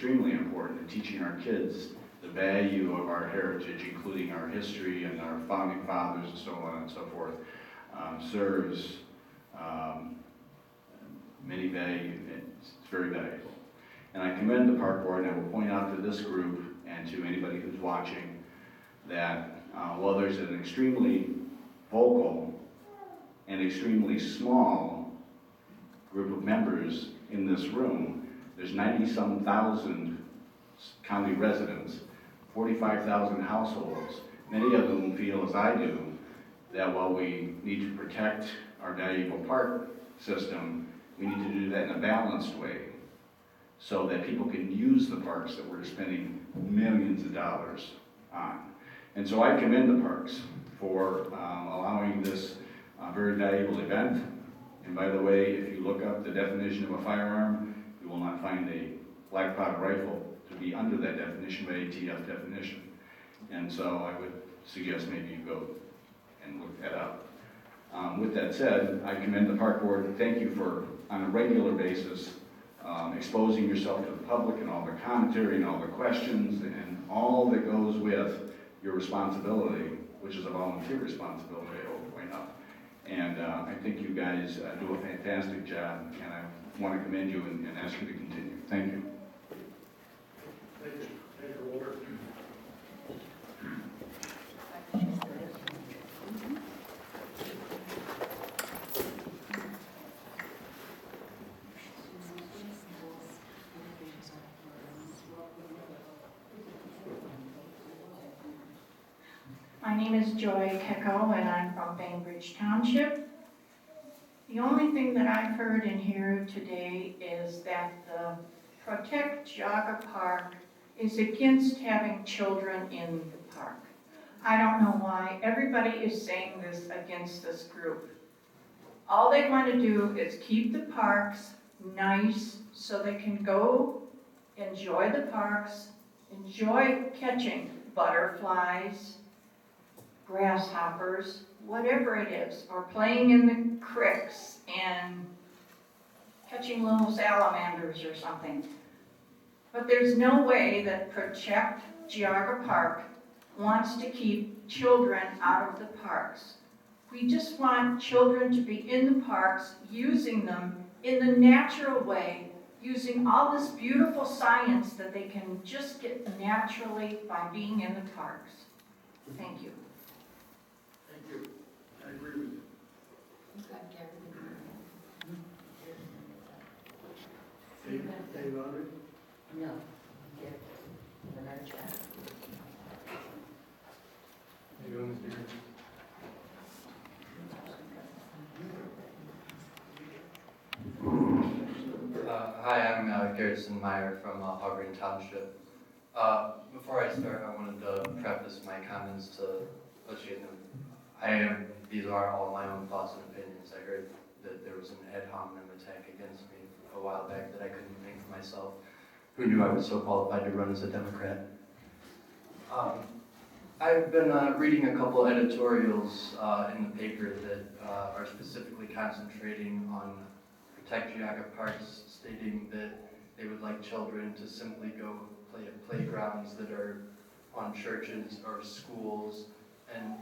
extremely important in teaching our kids the value of our heritage, including our history and our founding fathers and so on and so forth, serves many value. It's very valuable. And I commend the park board, and I will point out to this group and to anybody who's watching that while there's an extremely vocal and extremely small group of members in this room, there's 90-some thousand county residents, 45,000 households. Many of them feel, as I do, that while we need to protect our valuable park system, we need to do that in a balanced way so that people can use the parks that we're spending millions of dollars on. And so I commend the parks for allowing this very valuable event. And by the way, if you look up the definition of a firearm, you will not find a black powder rifle to be under that definition by ATF definition. And so I would suggest maybe you go and look that up. With that said, I commend the park board. Thank you for, on a regular basis, exposing yourself to the public and all the commentary and all the questions and all that goes with your responsibility, which is a volunteer responsibility, I will point out. And I think you guys do a fantastic job, and I want to commend you and ask you to continue. Thank you. Thank you. Thank you, Walter. My name is Joy Kecko, and I'm from Bainbridge Township. The only thing that I've heard in here today is that the Protect Geauga Park is against having children in the park. I don't know why everybody is saying this against this group. All they want to do is keep the parks nice so they can go enjoy the parks, enjoy catching butterflies, grasshoppers, whatever it is, or playing in the creeks and catching little salamanders or something. But there's no way that Protect Geauga Park wants to keep children out of the parks. We just want children to be in the parks, using them in the natural way, using all this beautiful science that they can just get naturally by being in the parks. Thank you. Thank you. I agree with you. Dave Audrey? No. Get another chat. How you doing, Mr. Green? Hi, I'm Garrison Meyer from Auburn Township. Before I start, I wanted to preface my comments to let you know these are all my own thoughts and opinions. I heard that there was an ad hominem attack against me a while back that I couldn't think for myself. Who knew I was so qualified to run as a Democrat? I've been reading a couple editorials in the paper that are specifically concentrating on Protect Geauga Parks, stating that they would like children to simply go play at playgrounds that are on churches or schools. And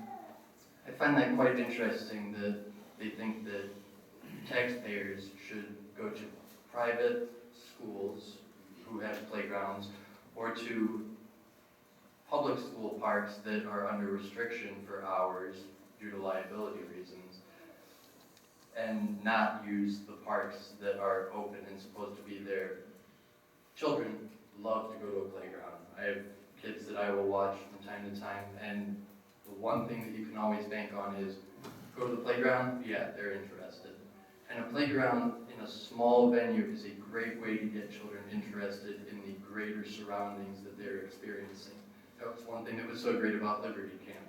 I find that quite interesting that they think that taxpayers should go to private schools who have playgrounds or to public school parks that are under restriction for hours due to liability reasons, and not use the parks that are open and supposed to be there. Children love to go to a playground. I have kids that I will watch from time to time, and the one thing that you can always bank on is go to the playground, yeah, they're interested. And a playground in a small venue is a great way to get children interested in the greater surroundings that they're experiencing. That was one thing that was so great about Liberty Camp.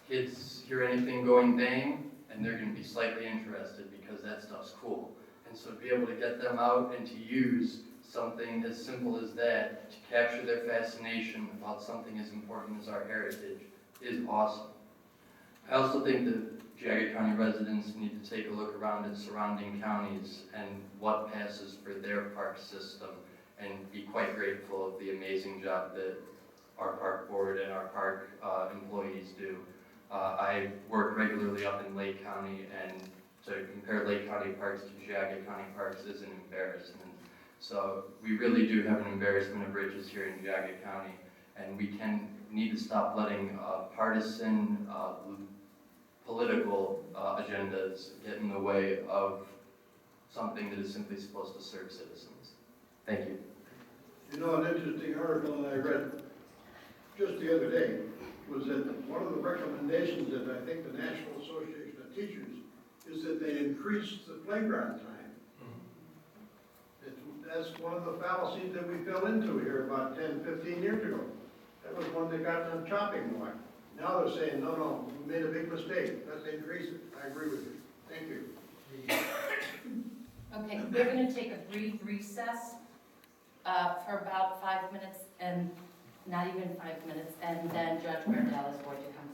Kids hear anything going bang, and they're going to be slightly interested because that stuff's cool. And so to be able to get them out and to use something as simple as that to capture their fascination about something as important as our heritage is awesome. I also think that Geauga County residents need to take a look around at surrounding counties and what passes for their park system and be quite grateful grateful of the amazing job that our park board and our park employees do. I work regularly up in Lake County, and to compare Lake County parks to Geauga County parks is an embarrassment. So we really do have an embarrassment of bridges here in Geauga County, and we need to stop letting partisan, political agendas get in the way of something that is simply supposed to serve citizens. Thank you. You know, an interesting article that I read just the other day was that one of the recommendations that I think the National Association of Teachers is that they increase the playground time. That's one of the fallacies that we fell into here about 10, 15 years ago. That was one that got on chopping block. Now they're saying, no, we made a big mistake, let's increase it. I agree with you. Thank you. Okay, we're gonna take a brief recess for about 5 minutes, and not even 5 minutes, and then Judge Mardell is going to come.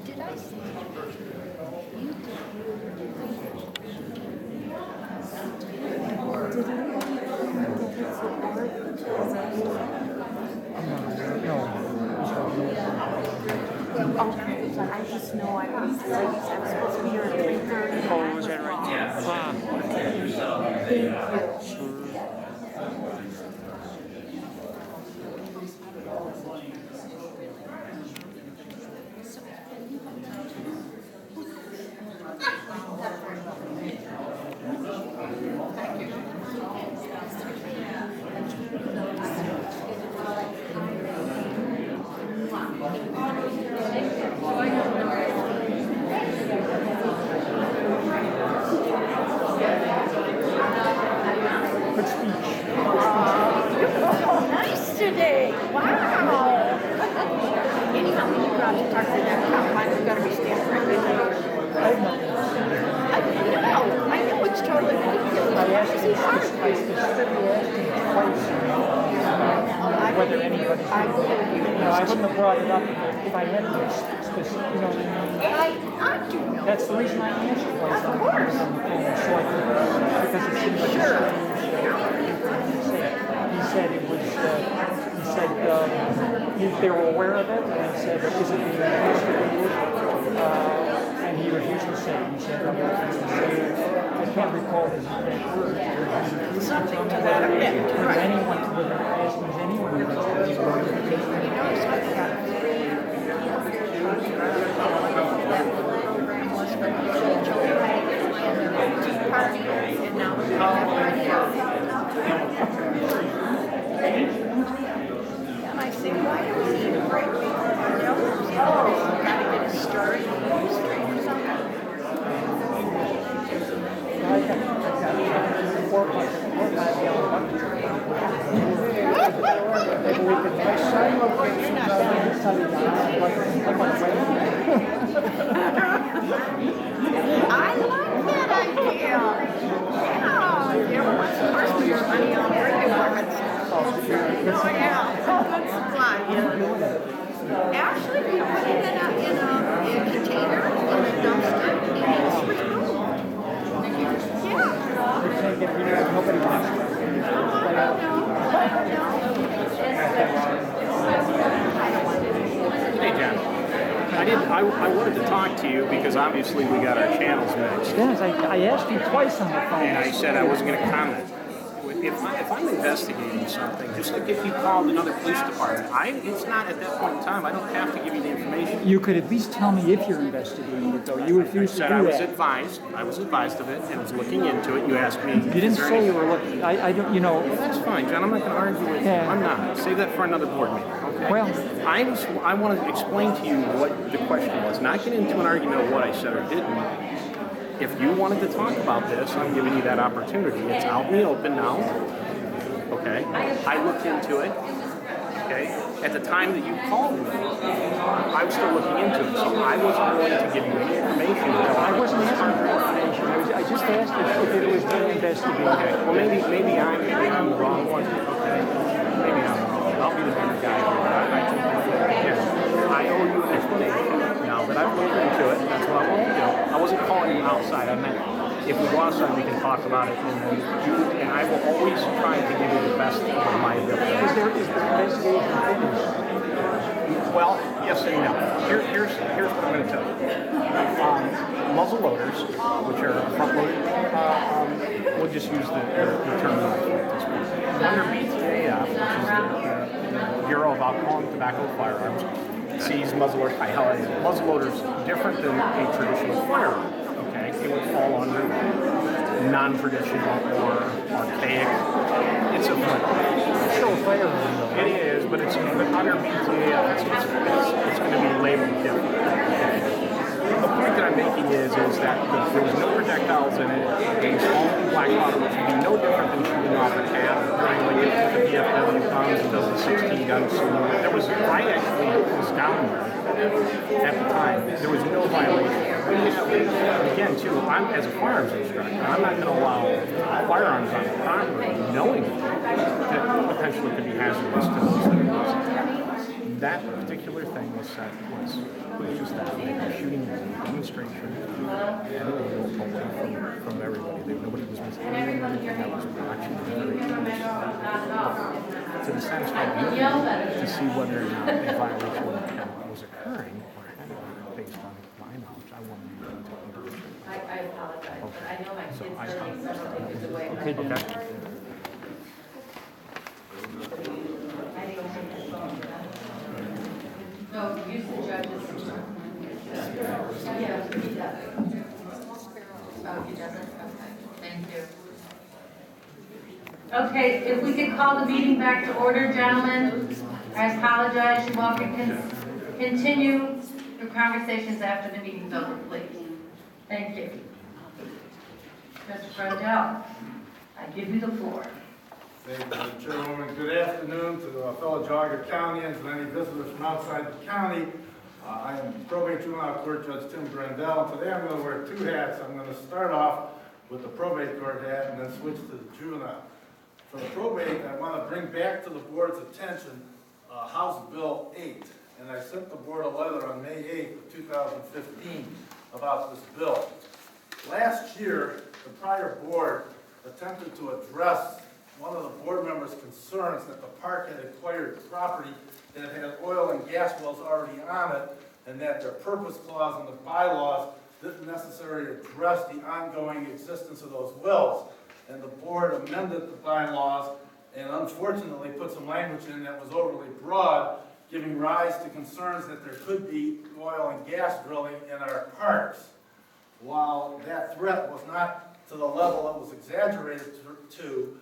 Did I say? Okay, but I just know I was late. I'm supposed to be here at 3:30. Oh, was that right? Good speech. Nice today. Wow. Anyhow, when you go out to talk to that cop, I'm going to be standing right behind you. I know it's totally ridiculous. I specifically asked him twice whether anybody. I wouldn't have brought it up if I hadn't specific. I do know. That's the reason I asked you twice. Of course. So I could, because it seemed like Sure. He said it was. He said they were aware of it, and he said, "Is it being investigated?" And he refused to say. He said, "I can't recall his exact words." Something to that effect. Has anyone asked him? Has anyone investigated? You notice I've got three Tea Party, and now we're going to and I said, why do we need a break? Because Joe's got to get his story straight or something. I got 4 or 5 gallon buckets. Maybe we could next time I like that idea. Yeah, everyone's supposed to your money on birthday buckets. Oh, yeah, that's fun. Actually, we put it in a container, in a dumpster, and it's with room. Yeah. We can't get rid of it. Nobody wants it. Hey, John. I wanted to talk to you because obviously we got our channels mixed. Yes, I asked you twice on the phone. And I said I wasn't going to comment. If I'm investigating something, just like if you called another police department, it's not at that point in time, I don't have to give you the information. You could at least tell me if you're investigating it, though. You I refused to do said that. I was advised of it and was looking into it. You asked me. You didn't say you were looking. I don't, Well, that's fine, John. I'm not going to argue with you. Yeah. I'm not. Save that for another board meeting. Okay? Well, I want to explain to you what the question was, not get into an argument of what I said or didn't. If you wanted to talk about this, I'm giving you that opportunity. It's out in the open now. Okay? I looked into it. Okay? At the time that you called me, I was still looking into it. So I wasn't going to give you any information until I wasn't asking for information. investigate. Okay, well, maybe I'm the wrong one, okay? Maybe I'm wrong. I'll be the bigger guy here, but I think that, again, I owe you an explanation. Now that I've looked into it, that's what I want to do. I wasn't calling you outside. I meant if we go outside, we can talk about it, and then and I will always try to give you the best of my ability. Is the investigation finished? Well, yes and no. Here's what I'm going to tell you. Muzzle loaders, which are front loaded, we'll just use the terminology at this point. Under BTAF, which is the Bureau of Alcohol and Tobacco Firearms, sees muzzleloaders, I highlighted muzzleloaders different than a traditional firearm. Okay, it would fall under non-traditional or archaic. It's a firearm. Still a firearm, though. It is, but under BTA, it's going to be labeled different. The point that I'm making is that there was no projectiles in it. It was only black powder, which would be no different than shooting off a tab. During like if the DFW comes and does a 16 gun salute. I actually was down there at the time. There was no violation. And again, too, as a firearms instructor, I'm not going to allow firearms on the property knowing that potentially could be hazardous to those that are using. That particular thing was set was just that shooting demonstration and away from everybody. Nobody was missing anything. I was watching very closely to the satisfaction to see whether or not a violation was occurring or had based on my knowledge. I wanted to be able to individually. I apologize, but I know my kids So I learning several things away. Okay, Dan. No, use the judges. Yeah, he does. Oh, he doesn't? Okay, thank you. Okay, if we could call the meeting back to order, gentlemen. I apologize, you all can continue your conversations after the meeting's over, please. Thank you. Mr. Frondell, I give you the floor. Thank you, Madam Chairwoman. Good afternoon to fellow Geauga Countyans and any visitors from outside the county. I am probate juvenile court judge Tim Grandel. Today I'm going to wear two hats. I'm going to start off with the probate court hat and then switch to the juvenile. For the probate, I want to bring back to the board's attention House Bill 8. And I sent the board a letter on May 8th of 2015 about this bill. Last year, the prior board attempted to address one of the board members' concerns that the park had acquired property that had oil and gas wells already on it, and that their purpose clause in the bylaws didn't necessarily address the ongoing existence of those wells. And the board amended the bylaws and unfortunately put some language in that was overly broad, giving rise to concerns that there could be oil and gas drilling in our parks. While that threat was not to the level it was exaggerated to,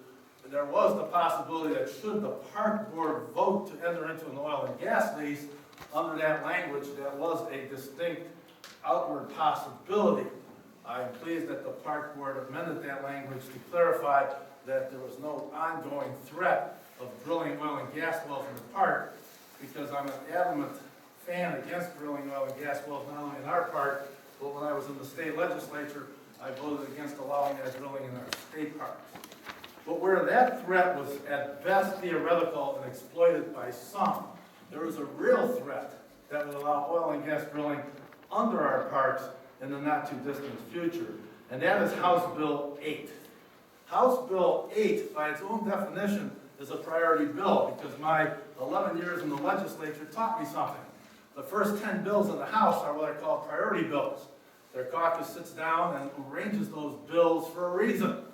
there was the possibility that should the park board vote to enter into an oil and gas lease under that language, that was a distinct outward possibility. I am pleased that the park board amended that language to clarify that there was no ongoing threat of drilling oil and gas wells in the park, because I'm an adamant fan against drilling oil and gas wells, not only in our park, but when I was in the state legislature, I voted against allowing that drilling in our state parks. But where that threat was at best theoretical and exploited by some, there was a real threat that would allow oil and gas drilling under our parks in the not too distant future, and that is House Bill 8. House Bill 8, by its own definition, is a priority bill, because my 11 years in the legislature taught me something. The first 10 bills in the House are what are called priority bills. Their caucus sits down and arranges those bills for a reason.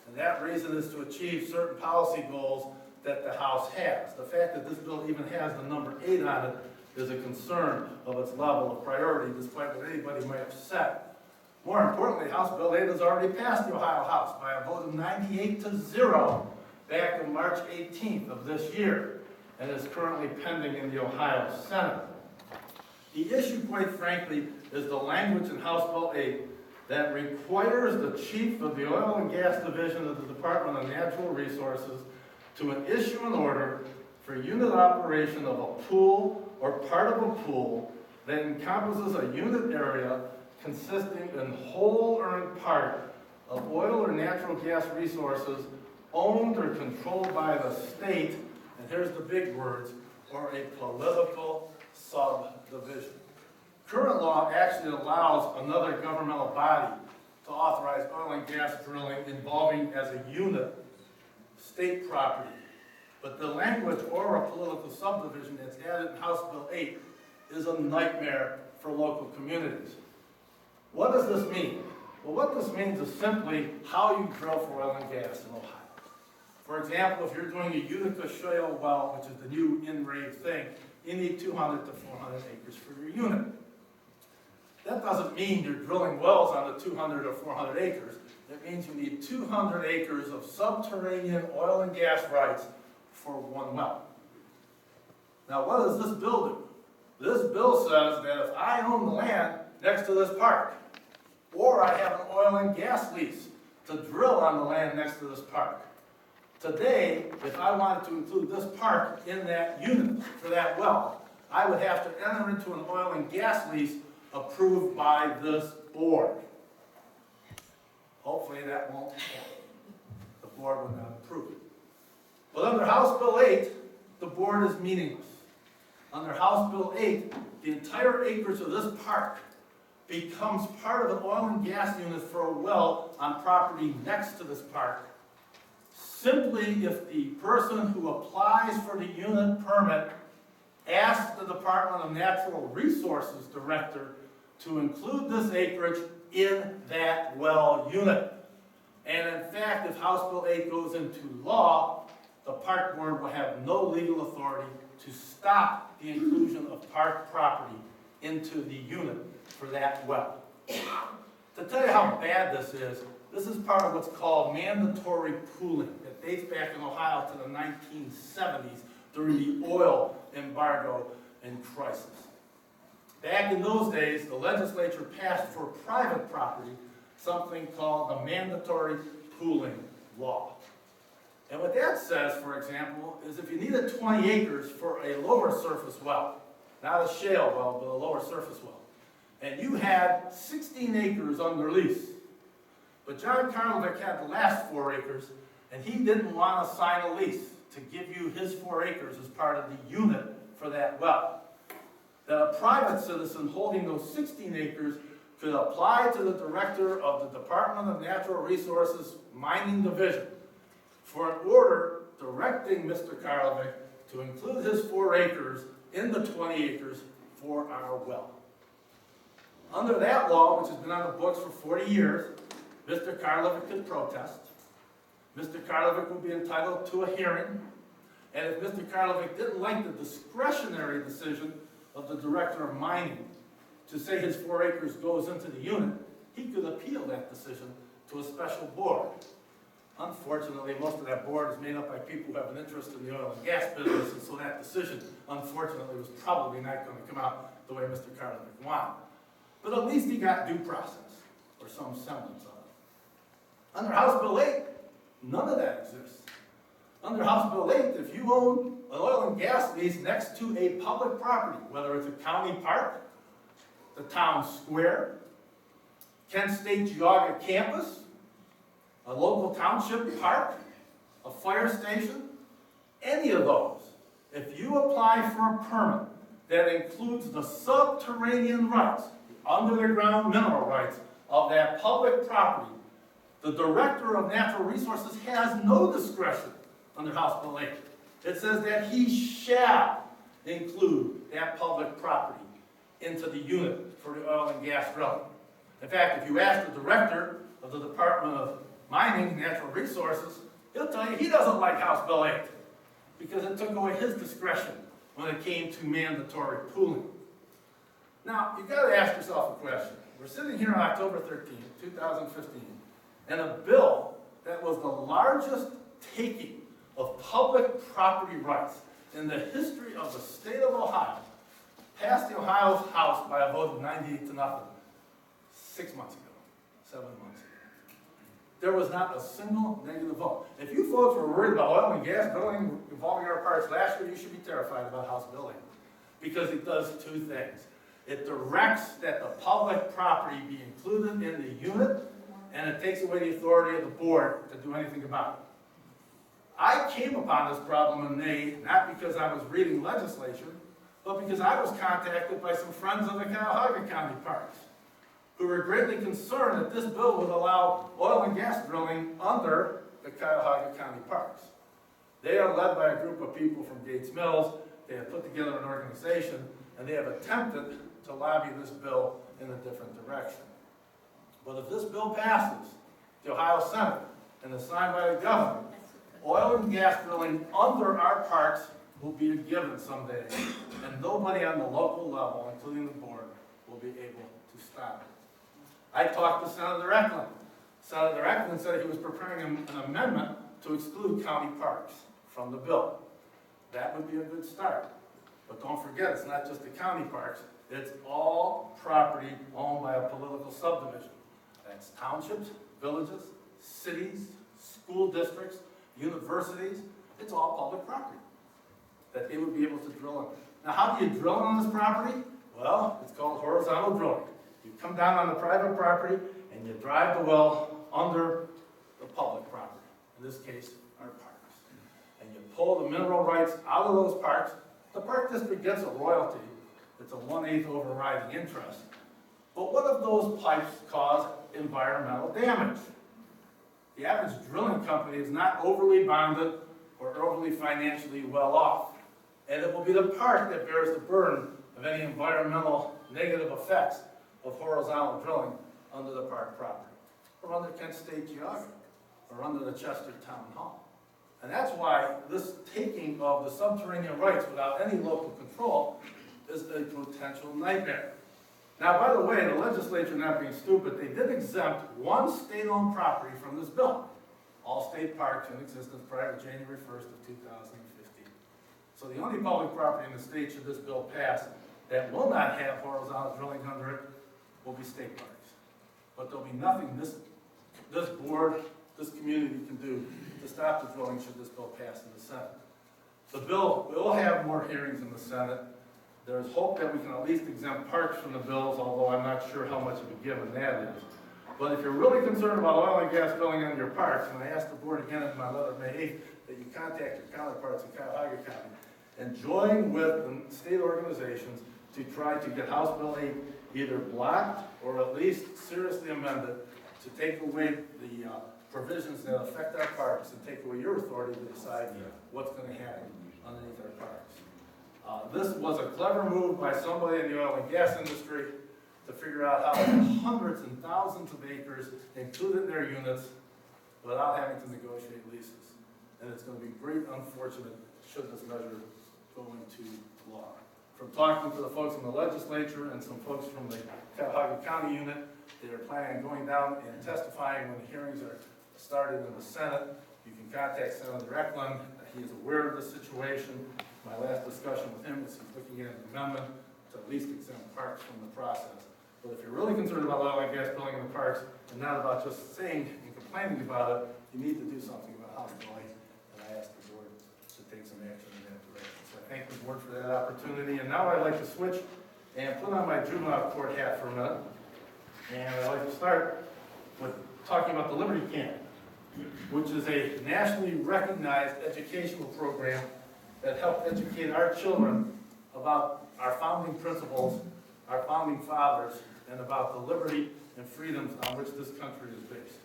And that reason is to achieve certain policy goals that the House has. The fact that this bill even has the number 8 on it is a concern of its level of priority, despite what anybody might have said. More importantly, House Bill 8 has already passed the Ohio House by a vote of 98-0 back on March 18th of this year, and is currently pending in the Ohio Senate. The issue, quite frankly, is the language in House Bill 8 that requires the chief of the Oil and Gas Division of the Department of Natural Resources to issue an order for unit operation of a pool or part of a pool that encompasses a unit area consisting in whole or in part of oil or natural gas resources owned or controlled by the state, and here's the big words, or a political subdivision. Current law actually allows another governmental body to authorize oil and gas drilling involving as a unit state property. But the language or a political subdivision that's added in House Bill 8 is a nightmare for local communities. What does this mean? Well, what this means is simply how you drill for oil and gas in Ohio. For example, if you're doing a Utica shale well, which is the new in-rave thing, you need 200 to 400 acres for your unit. That doesn't mean you're drilling wells on the 200 or 400 acres. It means you need 200 acres of subterranean oil and gas rights for one well. Now, what does this bill do? This bill says that if I own the land next to this park, or I have an oil and gas lease to drill on the land next to this park, today, if I wanted to include this park in that unit for that well, I would have to enter into an oil and gas lease approved by this board. Hopefully that won't happen. The board will not approve it. But under House Bill 8, the board is meaningless. Under House Bill 8, the entire acreage of this park becomes part of an oil and gas unit for a well on property next to this park, simply if the person who applies for the unit permit asks the Department of Natural Resources Director to include this acreage in that well unit. And in fact, if House Bill 8 goes into law, the park board will have no legal authority to stop the inclusion of park property into the unit for that well. To tell you how bad this is part of what's called mandatory pooling. It dates back in Ohio to the 1970s during the oil embargo and crisis. Back in those days, the legislature passed for private property something called the mandatory pooling law. And what that says, for example, is if you needed 20 acres for a lower surface well, not a shale well, but a lower surface well, and you had 16 acres under lease, but John Karlovic had the last 4 acres, and he didn't want to sign a lease to give you his 4 acres as part of the unit for that well, that a private citizen holding those 16 acres could apply to the director of the Department of Natural Resources Mining Division for an order directing Mr. Karlovic to include his 4 acres in the 20 acres for our well. Under that law, which has been on the books for 40 years, Mr. Karlovic could protest. Mr. Karlovic would be entitled to a hearing. And if Mr. Karlovic didn't like the discretionary decision of the director of mining to say his 4 acres goes into the unit, he could appeal that decision to a special board. Unfortunately, most of that board is made up by people who have an interest in the oil and gas business, and so that decision, unfortunately, was probably not going to come out the way Mr. Karlovic wanted. But at least he got due process, or some semblance of it. Under House Bill 8, none of that exists. Under House Bill 8, if you own an oil and gas lease next to a public property, whether it's a county park, the town square, Kent State Geauga campus, a local township park, a fire station, any of those, if you apply for a permit that includes the subterranean rights, the underground mineral rights of that public property, the Director of Natural Resources has no discretion under House Bill 8. It says that he shall include that public property into the unit for the oil and gas drilling. In fact, if you ask the Director of the Department of Mining and Natural Resources, he'll tell you he doesn't like House Bill 8 because it took away his discretion when it came to mandatory pooling. Now, you've got to ask yourself a question. We're sitting here on October 13, 2015, and a bill that was the largest taking of public property rights in the history of the state of Ohio passed the Ohio House by a vote of 98-0 6 months ago, 7 months ago. There was not a single negative vote. If you folks were worried about oil and gas drilling involving our parks last year, you should be terrified about House Bill 8 because it does 2 things. It directs that the public property be included in the unit, and it takes away the authority of the board to do anything about it. I came upon this problem in May, not because I was reading legislation, but because I was contacted by some friends of the Cuyahoga County Parks, who were greatly concerned that this bill would allow oil and gas drilling under the Cuyahoga County Parks. They are led by a group of people from Gates Mills. They have put together an organization, and they have attempted to lobby this bill in a different direction. But if this bill passes the Ohio Senate and is signed by the governor, oil and gas drilling under our parks will be a given someday, and nobody on the local level, including the board, will be able to stop it. I talked to Senator Eklund. Senator Eklund said he was preparing an amendment to exclude county parks from the bill. That would be a good start. But don't forget, it's not just the county parks, it's all property owned by a political subdivision. That's townships, villages, cities, school districts, universities, it's all public property that they would be able to drill on. Now, how do you drill on this property? Well, it's called horizontal drilling. You come down on the private property and you drive the well under the public property, in this case, our parks. And you pull the mineral rights out of those parks. The park district gets a royalty. It's a 1/8 overriding interest. But what if those pipes cause environmental damage? The average drilling company is not overly bonded or overly financially well off. And it will be the park that bears the burden of any environmental negative effects of horizontal drilling under the park property, or under Kent State Geography, or under the Chester Town Hall. And that's why this taking of the subterranean rights without any local control is a potential nightmare. Now, by the way, the legislature, not being stupid, they did exempt one state-owned property from this bill. All state parks in existence prior to January 1st of 2015. So the only public property in the state, should this bill pass, that will not have horizontal drilling under it will be state parks. But there'll be nothing this board, this community can do to stop the drilling should this bill pass in the Senate. The bill will have more hearings in the Senate. There's hope that we can at least exempt parks from the bills, although I'm not sure how much of a given that is. But if you're really concerned about oil and gas drilling on your parks, and I asked the board again in my letter of May 8th, that you contact your counterparts in Cuyahoga County and join with the state organizations to try to get House Bill 8 either blocked or at least seriously amended to take away the provisions that affect our parks and take away your authority to decide what's going to happen underneath our parks. This was a clever move by somebody in the oil and gas industry to figure out how to have hundreds and thousands of acres included in their units without having to negotiate leases. And it's going to be great unfortunate should this measure go into law. From talking to the folks in the legislature and some folks from the Cuyahoga County unit, they are planning on going down and testifying when the hearings are started in the Senate. You can contact Senator Eklund. He is aware of the situation. My last discussion with him is he's looking at an amendment to at least exempt parks from the process. But if you're really concerned about oil and gas drilling in the parks and not about just saying and complaining about it, you need to do something about House Bill 8. And I ask the board to take some action in that direction. So I thank the board for that opportunity. And now I'd like to switch and put on my juvenile court hat for a minute. And I'd like to start with talking about the Liberty Camp, which is a nationally recognized educational program that helped educate our children about our founding principles, our founding fathers, and about the liberty and freedoms on which this country is based.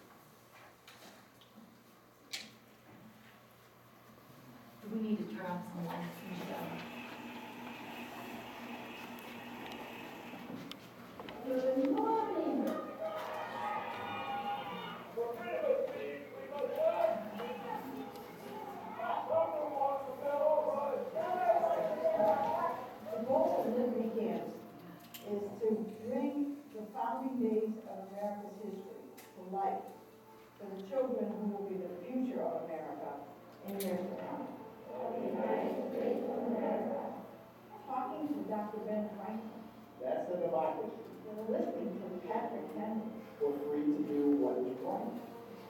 Do we need to turn on some lights? Good morning. The goal of Liberty Camps is to bring the founding days of America's history to life for the children who will be the future of America in years to come. Talking to Dr. Ben Franklin. That's the democracy. We're listening to Patrick Henry. We're free to do what is right.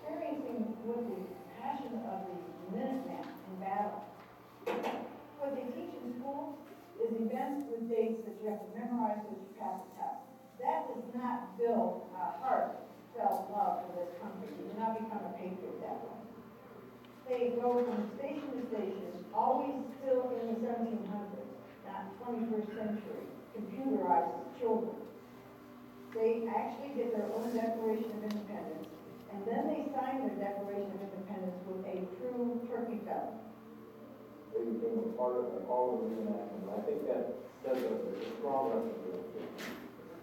Experiencing with the passion of the Minutemen in battle. What they teach in school is events with dates that you have to memorize so that you pass the test. That does not build a heartfelt love for this take it that way. They go from station to station, always still in the 1700s, not 21st century, computerized children. They actually get their own Declaration of Independence, and then they sign their Declaration of Independence with a true turkey feather. They became a part of all of the enactment. I think that says a strong representation.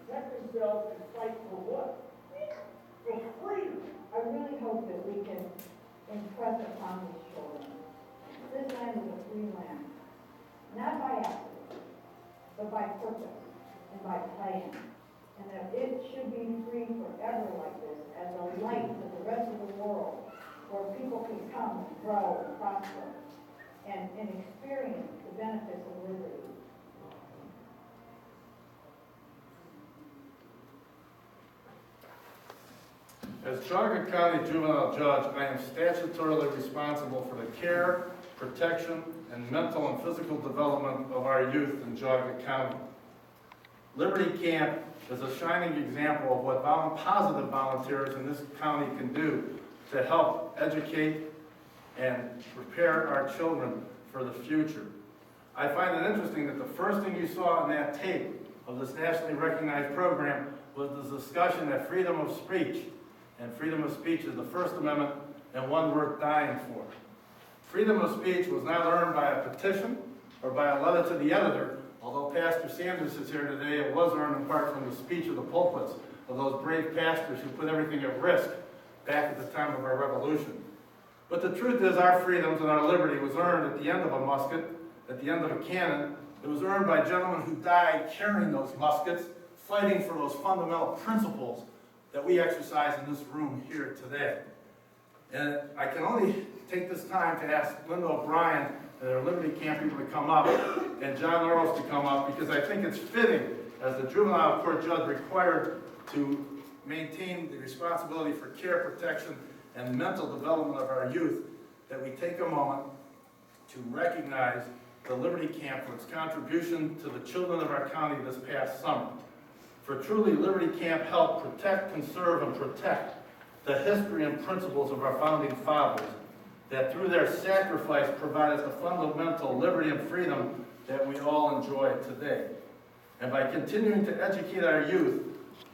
Protect themselves and fight for what? For freedom. I really hope that we can impress upon these children. This land is a free land, not by accident, but by purpose and by plan. And that it should be free forever like this as a light to the rest of the world where people can come and grow and prosper and experience the benefits of liberty. As Geauga County Juvenile Judge, I am statutorily responsible for the care, protection, and mental and physical development of our youth in Geauga County. Liberty Camp is a shining example of what positive volunteers in this county can do to help educate and prepare our children for the future. I find it interesting that the first thing you saw in that tape of this nationally recognized program was the discussion that freedom of speech, and freedom of speech is the First Amendment and one worth dying for. Freedom of speech was not earned by a petition or by a letter to the editor, although Pastor Sanders is here today. It was earned in part from the speech of the pulpits of those brave pastors who put everything at risk back at the time of our revolution. But the truth is our freedoms and our liberty was earned at the end of a musket, at the end of a cannon. It was earned by gentlemen who died carrying those muskets, fighting for those fundamental principles that we exercise in this room here today. And I can only take this time to ask Linda O'Brien and our Liberty Camp people to come up and John Norris to come up, because I think it's fitting, as the juvenile court judge required to maintain the responsibility for care, protection, and mental development of our youth, that we take a moment to recognize the Liberty Camp for its contribution to the children of our county this past summer. For truly, Liberty Camp helped protect, conserve, and protect the history and principles of our founding fathers, that through their sacrifice provided the fundamental liberty and freedom that we all enjoy today. And by continuing to educate our youth,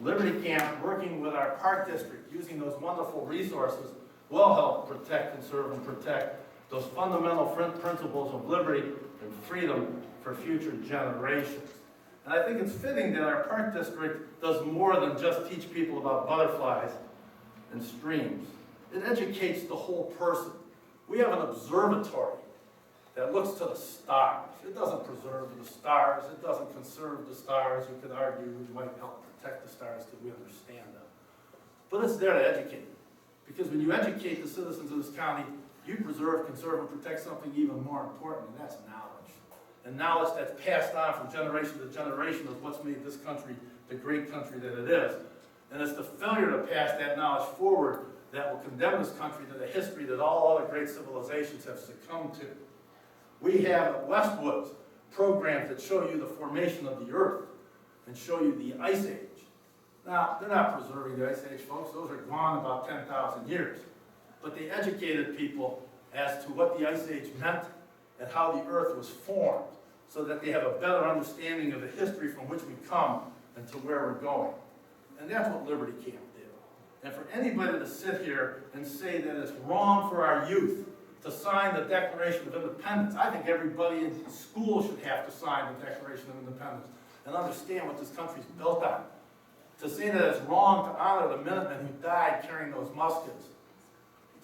Liberty Camp, working with our park district, using those wonderful resources, will help protect, conserve, and protect those fundamental principles of liberty and freedom for future generations. And I think it's fitting that our park district does more than just teach people about butterflies and streams. It educates the whole person. We have an observatory that looks to the stars. It doesn't preserve the stars. It doesn't conserve the stars. You could argue it might help protect the stars because we understand them. But it's there to educate. Because when you educate the citizens of this county, you preserve, conserve, and protect something even more important, and that's knowledge. And knowledge that's passed on from generation to generation is what's made this country the great country that it is. And it's the failure to pass that knowledge forward that will condemn this country to the history that all other great civilizations have succumbed to. We have at Westwoods programs that show you the formation of the earth and show you the Ice Age. Now, they're not preserving the Ice Age, folks. Those are gone about 10,000 years. But they educated people as to what the Ice Age meant and how the earth was formed, so that they have a better understanding of the history from which we come and to where we're going. And that's what Liberty Camp did. And for anybody to sit here and say that it's wrong for our youth to sign the Declaration of Independence, I think everybody in school should have to sign the Declaration of Independence and understand what this country's built on. To say that it's wrong to honor the Minutemen who died carrying those muskets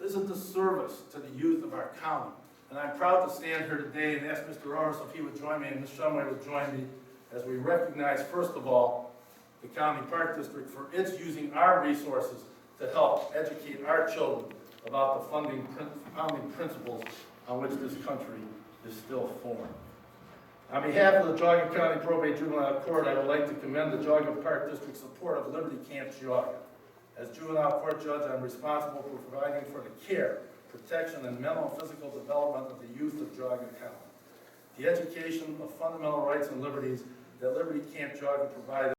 is a disservice to the youth of our county. And I'm proud to stand here today and ask Mr. Orris if he would join me and Ms. Shumway would join me as we recognize, first of all, the County Park District for its using our resources to help educate our children about the founding principles on which this country is still formed. On behalf of the Geauga County Probate Juvenile Court, I would like to commend the Geauga Park District's support of Liberty Camp Geauga. As juvenile court judge, I'm responsible for providing for the care, protection, and mental and physical development of the youth of Geauga County. The education of fundamental rights and liberties that Liberty Camp Geauga provided